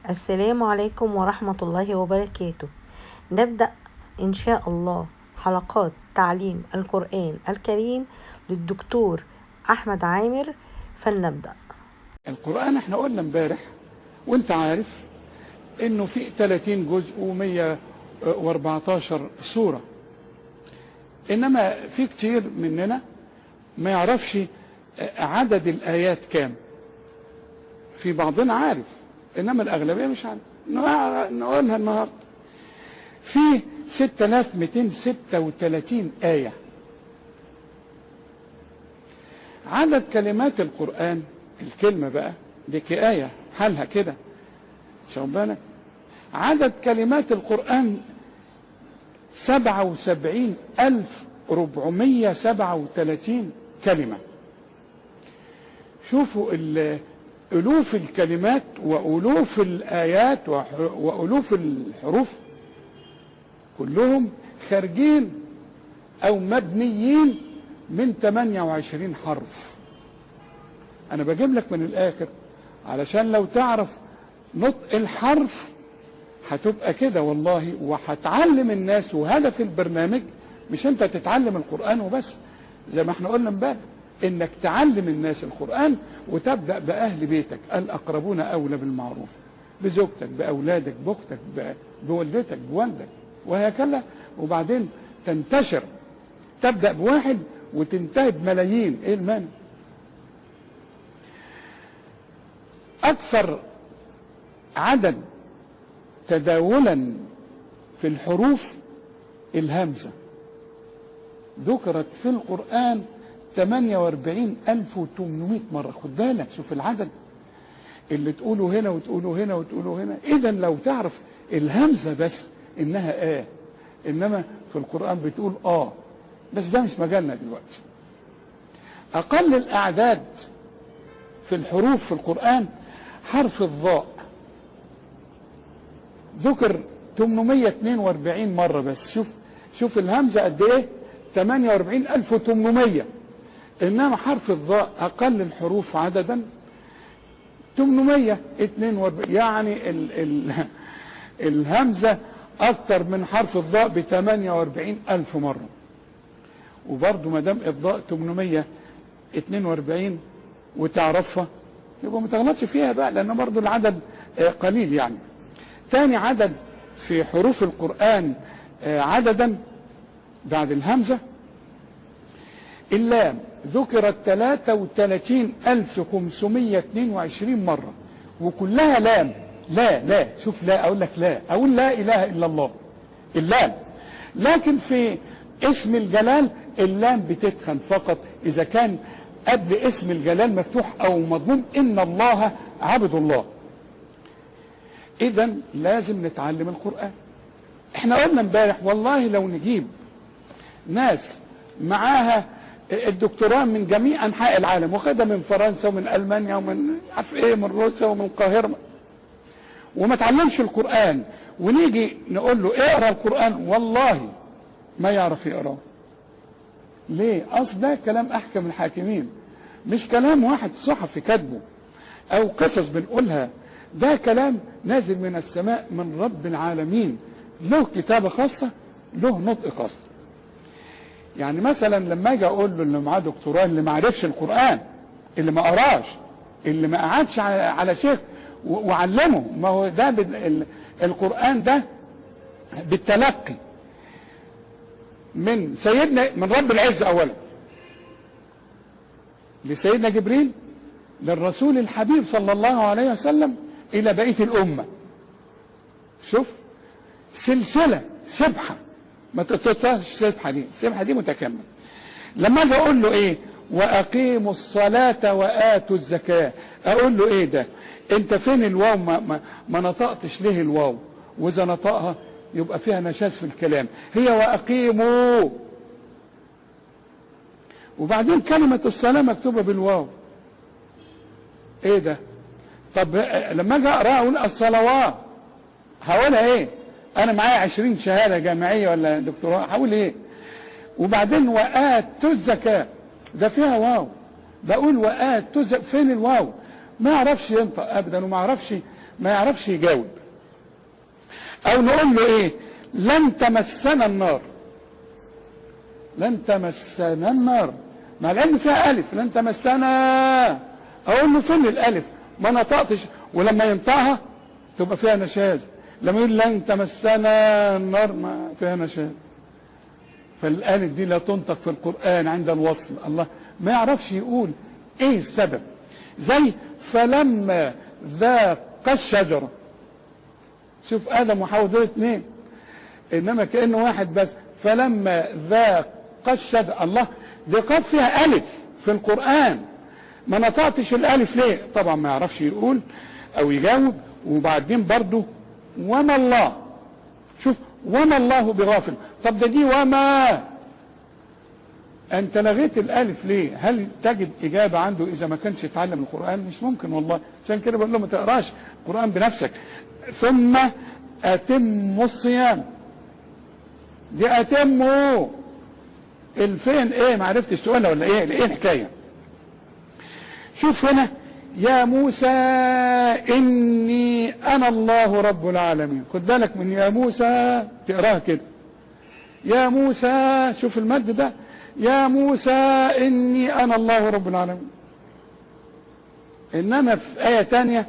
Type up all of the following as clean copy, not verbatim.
السلام عليكم ورحمة الله وبركاته. نبدأ إن شاء الله حلقات تعليم القرآن الكريم للدكتور أحمد عامر، فلنبدأ. القرآن احنا قلنا امبارح وانت عارف انه في 30 جزء و114 سورة، انما في كتير مننا ما يعرفش عدد الآيات كام. في بعضنا عارف انما الأغلبية مش عارف. نقولها النهاردة. في 6236 آية. عدد كلمات القرآن، الكلمة بقى دي كآية حالها كده، شوف بالك، عدد كلمات القرآن 77437 كلمة. شوفوا ألوف الكلمات وألوف الآيات وألوف الحروف، كلهم خارجين أو مبنيين من 28 حرف. أنا بجيب لك من الآخر علشان لو تعرف نطق الحرف هتبقى كده والله، وهتعلم الناس. وهدف البرنامج مش انت تتعلم القرآن وبس، زي ما احنا قلنا امبارح، انك تعلم الناس القرآن، وتبدأ بأهل بيتك. الأقربون أولى بالمعروف، بزوجتك، بأولادك، بأختك، بوالدتك، بوالدك، وهكذا. وبعدين تنتشر، تبدأ بواحد وتنتهي بملايين. ايه المانع؟ أكثر عدد تداولا في الحروف الهمزة، ذكرت في القرآن 48800 مرة. خد بالك، شوف العدد اللي تقوله هنا وتقوله هنا وتقوله هنا. إذن لو تعرف الهمزة بس إنها إنما في القرآن بتقول بس ده مش مجالنا دلوقتي. أقل الأعداد في الحروف في القرآن حرف الضاء، ذكر 842 مرة بس. شوف الهمزة قد ايه، 48800. انما حرف الضاء اقل الحروف عددا 842، يعني الهمزة اكتر من حرف الضاء ب 48000 مرة. وبرضه ما دام الضاء 842 وتعرفها، يبقى ما تغلطش فيها بقى، لان برضه العدد قليل يعني. ثاني عدد في حروف القرآن عددا بعد الهمزة اللام، ذكرت 33522 مرة، وكلها لام. لا شوف، لا اقول لك، لا اقول لا اله الا الله، اللام. لكن في اسم الجلال اللام بتتخن فقط اذا كان قبل اسم الجلال مفتوح او مضموم، ان الله عبد الله. إذن لازم نتعلم القرآن. احنا قلنا امبارح والله لو نجيب ناس معاها الدكتوراه من جميع أنحاء العالم، واخدها من فرنسا ومن ألمانيا ومن عارف ايه، من روسيا ومن القاهرة، وما تعلمش القرآن، ونيجي نقول له اقرأ القرآن، والله ما يعرف يقرأ. ليه؟ أصل ده كلام أحكم الحاكمين، مش كلام واحد صحفي كاتبه أو قصص بنقولها. ده كلام نازل من السماء من رب العالمين، له كتابة خاصة، له نطق خاص. يعني مثلا لما اجي اقول له اللي معاه دكتوراه، اللي ما عرفش القرآن، اللي ما قراش، اللي ما قعدش على شيخ وعلمه، ما هو ده القرآن ده بالتلقي من سيدنا، من رب العزة اولا، لسيدنا جبريل، للرسول الحبيب صلى الله عليه وسلم، الى بقية الامة. شوف سلسلة سبحة، ما تقطعش السبحة دي، السبحة دي متكاملة. لما اجي اقول له ايه، واقيموا الصلاة واتوا الزكاة، اقول له ايه ده؟ انت فين الواو؟ ما نطقتش ليه الواو؟ واذا نطقها يبقى فيها نشاز في الكلام. هي واقيموا، وبعدين كلمة الصلاة مكتوبة بالواو. ايه ده؟ طب لما اجي اقرا اقول الصلوات، هقولها ايه؟ انا معايا 20 شهاده جامعيه ولا دكتوراه، هقول ايه؟ وبعدين واتوا الزكاه، ده فيها واو، بقول واتوا فين الواو؟ ما يعرفش ينطق ابدا، وما يعرفش ما يعرفش يجاوب. او نقول له ايه؟ لن تمسنا النار، لن تمسنا النار، مع العلم فيها الف، لن تمسنا. اقول له فين الالف؟ ما نطقتش، ولما ينطقها تبقى فيها نشاز. لما يقول لن تمسنا النار ما فيها نشاز. فالالف دي لا تنطق في القرآن عند الوصل. الله ما يعرفش يقول ايه السبب. زي فلما ذاق الشجرة، شوف ادم وحواء دول اتنين، انما كأنه واحد بس. فلما ذاق الشجرة، الله دي قد فيها الف في القرآن، ما نطقتش الالف ليه؟ طبعا ما يعرفش يقول او يجاوب. وبعدين برضه وما الله، شوف وما الله بغافل. طب ده دي وما، انت لغيت الالف ليه؟ هل تجد اجابه عنده اذا ما كانش يتعلم القران؟ مش ممكن والله. عشان كده بقول له ما تقراش القران بنفسك. ثم اتموا الصيام، دي اتموا الفين ايه؟ ما عرفتش تقولها ولا ايه؟ ايه الحكايه؟ شوف هنا يا موسى إني أنا الله رب العالمين. خد بالك من يا موسى، تقراها كده يا موسى، شوف المد ده، يا موسى إني أنا الله رب العالمين. إنما في آية تانية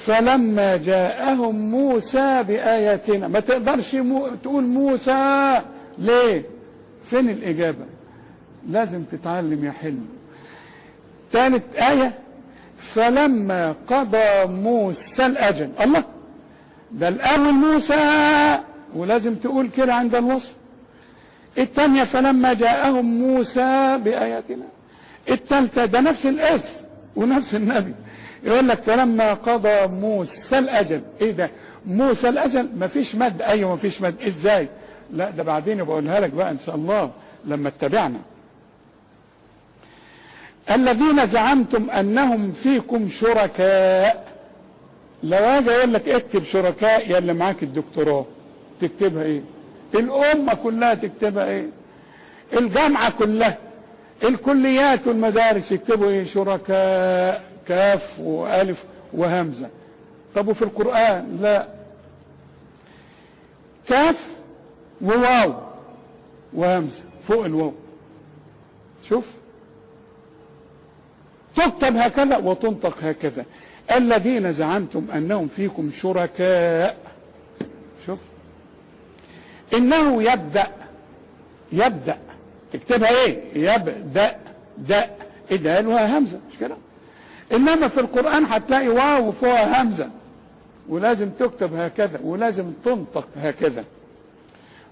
فلما جاءهم موسى بآياتنا، ما تقدرش تقول موسى ليه؟ فين الإجابة؟ لازم تتعلم يا حلو. ثالث آية فلما قضى موسى الأجل، الله ده الأول موسى ولازم تقول كده عند الوصف. الثانية فلما جاءهم موسى بآياتنا. الثالثة ده نفس الاسم ونفس النبي، يقول لك فلما قضى موسى الأجل. ايه ده موسى الأجل؟ مفيش مد. ايوه مفيش مد. ازاي؟ لا ده بعدين بقولها لك بقى ان شاء الله لما اتبعنا. الذين زعمتم انهم فيكم شركاء، لو اجي اقول لك اكتب شركاء يا اللي معاك الدكتوراه، تكتبها ايه؟ الامه كلها تكتبها ايه؟ الجامعه كلها، الكليات والمدارس يكتبوا ايه؟ شركاء، كاف والف وهمزه. طب وفي القران لا، كاف وواو وهمزه فوق الواو. شوف تكتب هكذا وتنطق هكذا. الذين زعمتم انهم فيكم شركاء. شوف انه يبدأ تكتبها ايه؟ يبدأ دال وهمزه، مش كده؟ انما في القرآن هتلاقي واو وفوقها همزه، ولازم تكتب هكذا ولازم تنطق هكذا.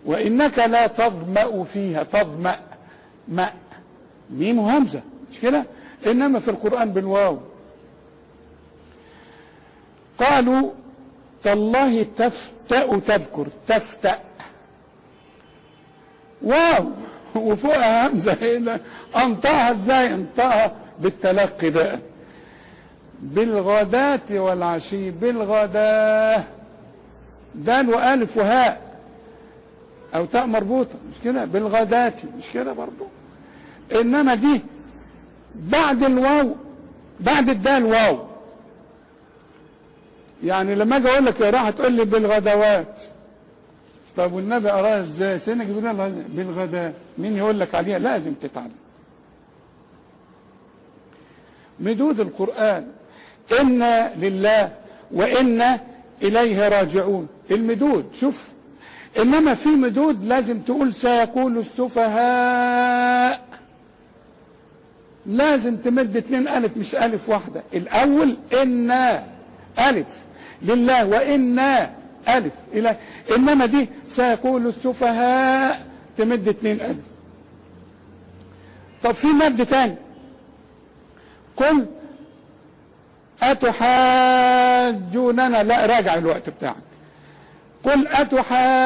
وانك لا تظمأ فيها، تظمأ ماء ميم وهمزه، مش كده؟ انما في القرآن بالواو. قالوا تالله تفتأ تذكر، تفتأ واو وفوقها همزه. ايه ده؟ انطقها ازاي؟ انطقها بالتلقي بقى. بالغداة والعشي، بالغداة دال والف وهاء او تاء مربوطه، مش كده؟ بالغداة، مش كده برضو؟ انما دي بعد الواو، بعد الدال واو. يعني لما اجي اقول لك يا راح تقول لي بالغدوات، طب والنبي قراها ازاي؟ سيدنا جبريل بالغداء، مين يقول لك عليها؟ لازم تتعلم. مدود القرآن إنا لله وإنا إليه راجعون، المدود. شوف إنما في مدود لازم تقول سيقول السفهاء، لازم تمد 2 ألف مش ألف واحدة. الأول إنا ألف لله وإنا ألف إلى، إنما دي سيقول السفهاء تمد 2 ألف. طب في مد تاني، قل أتحاجوننا، لا راجع الوقت بتاعك. قل أتحاجوننا،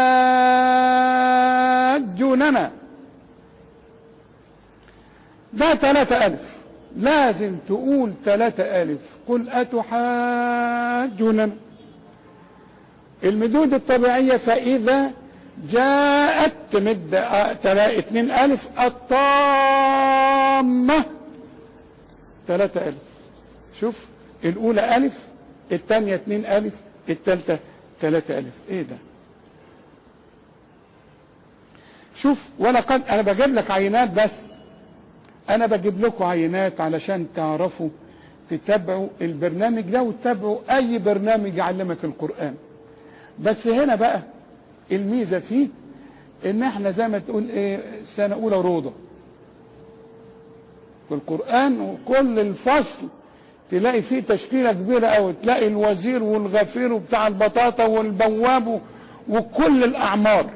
ده 3 ألف، لازم تقول 3 ألف. قل أتحاجوننا. المدود الطبيعية فإذا جاءت تمد 2 ألف، الطامة 3 ألف. شوف الأولى ألف، الثانية 2 ألف، التالتة 3 ألف. ايه ده؟ شوف، ولقد انا بجيب لك عينات، بس انا بجيب لكم عينات علشان تعرفوا تتابعوا البرنامج ده وتتابعوا اي برنامج يعلمك القرآن. بس هنا بقى الميزة فيه ان احنا زي ما تقول ايه، سنة اولى روضة في القرآن، وكل الفصل تلاقي فيه تشكيلة كبيرة قوي، تلاقي الوزير والغفير وبتاع البطاطا والبواب وكل الاعمار،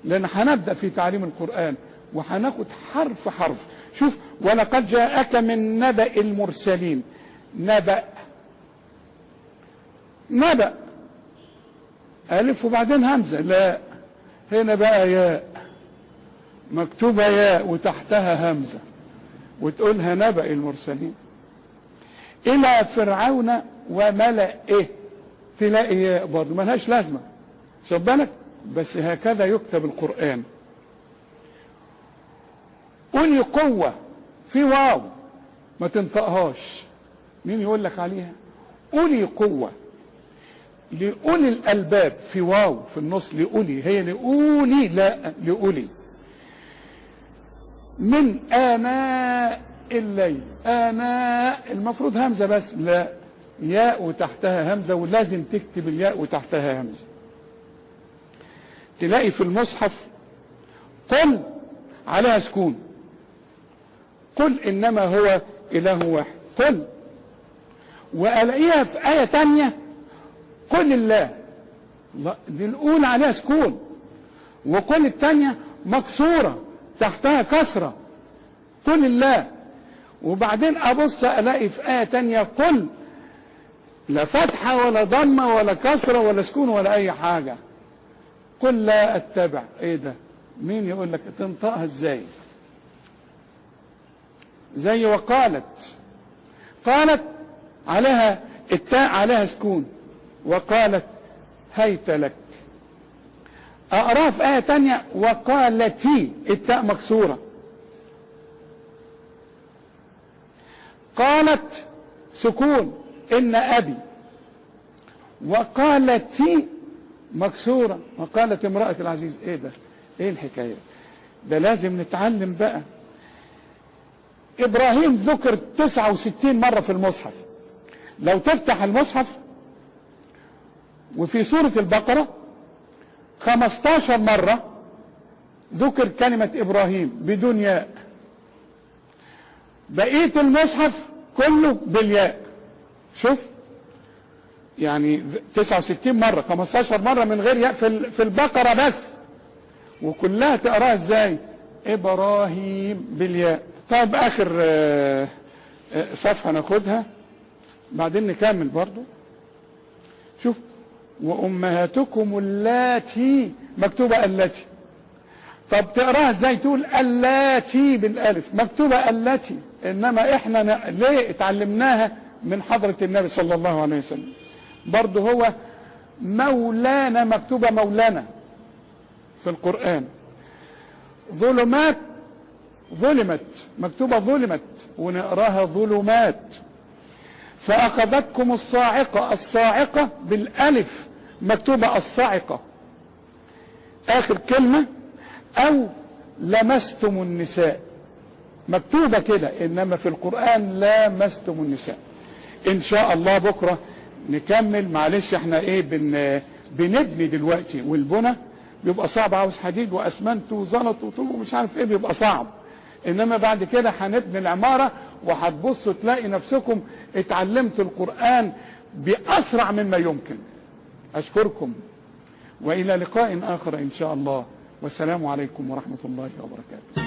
لان هنبدأ في تعليم القرآن وهناخد حرف حرف. شوف، ولقد جاءك من نبأ المرسلين. نبأ ألف وبعدين همزة، لا، هنا بقى ياء مكتوبة ياء وتحتها همزة وتقولها نبأ المرسلين. إلى فرعون وملئه، تلاقي ياء برضه ملهاش لازمة، خد بالك، بس هكذا يكتب القرآن. أولي قوة، في واو ما تنطقهاش، مين يقول لك عليها؟ أولي قوة، لأولي الألباب، في واو في النص، لأولي، هي لأولي، لا لأولي. من آناء الليل، آناء المفروض همزة بس، لا، ياء وتحتها همزة، ولازم تكتب الياء وتحتها همزة. تلاقي في المصحف قل عليها سكون، قل إنما هو إله واحد، قل. وألاقيها في آية تانية قل الله، لا، دي الأولى عليها سكون، وقل التانية مكسورة تحتها كسرة، قل الله. وبعدين أبص ألاقي في آية تانية قل، لا فتحة ولا ضمة ولا كسرة ولا سكون ولا أي حاجة، قل لا أتبع. إيه ده؟ مين يقول لك تنطقها إزاي؟ زي وقالت، قالت عليها التاء عليها سكون، وقالت هيت لك. اقراها في آية تانية وقالتي، التاء مكسورة، قالت سكون إن أبي، وقالتي مكسورة، وقالت امرأة العزيز. ايه ده؟ ايه الحكاية؟ ده لازم نتعلم بقى. إبراهيم ذكر 69 مرة في المصحف، لو تفتح المصحف وفي سورة البقرة 15 مرة ذكر كلمة إبراهيم بدون ياء، بقية المصحف كله بالياء. شوف يعني 69 مرة، 15 مرة من غير ياء في البقرة بس، وكلها تقراها ازاي؟ إبراهيم بالياء. طيب آخر صفحة ناخدها بعدين نكمل برضو. شوف، وأمهاتكم اللاتي، مكتوبة اللاتي، طب تقراها ازاي؟ تقول اللاتي بالالف، مكتوبة اللاتي، انما احنا ليه اتعلمناها من حضرة النبي صلى الله عليه وسلم. برضو هو مولانا، مكتوبة مولانا في القرآن. ظلمات، ظلمت، مكتوبة ظلمت، ونقراها ظلمات. فأخذتكم الصاعقة، الصاعقة بالالف، مكتوبة الصاعقة. آخر كلمة أو لمستم النساء، مكتوبة كده، إنما في القرآن لمستم النساء. إن شاء الله بكرة نكمل. معلش احنا ايه بنبني دلوقتي، والبنى بيبقى صعب، عاوز حديد واسمنت وزلط وطوب ومش عارف ايه، بيبقى صعب. انما بعد كده هنبني العمارة، وهتبصوا تلاقي نفسكم اتعلمتوا القرآن بأسرع مما يمكن. أشكركم وإلى لقاء آخر إن شاء الله، والسلام عليكم ورحمة الله وبركاته.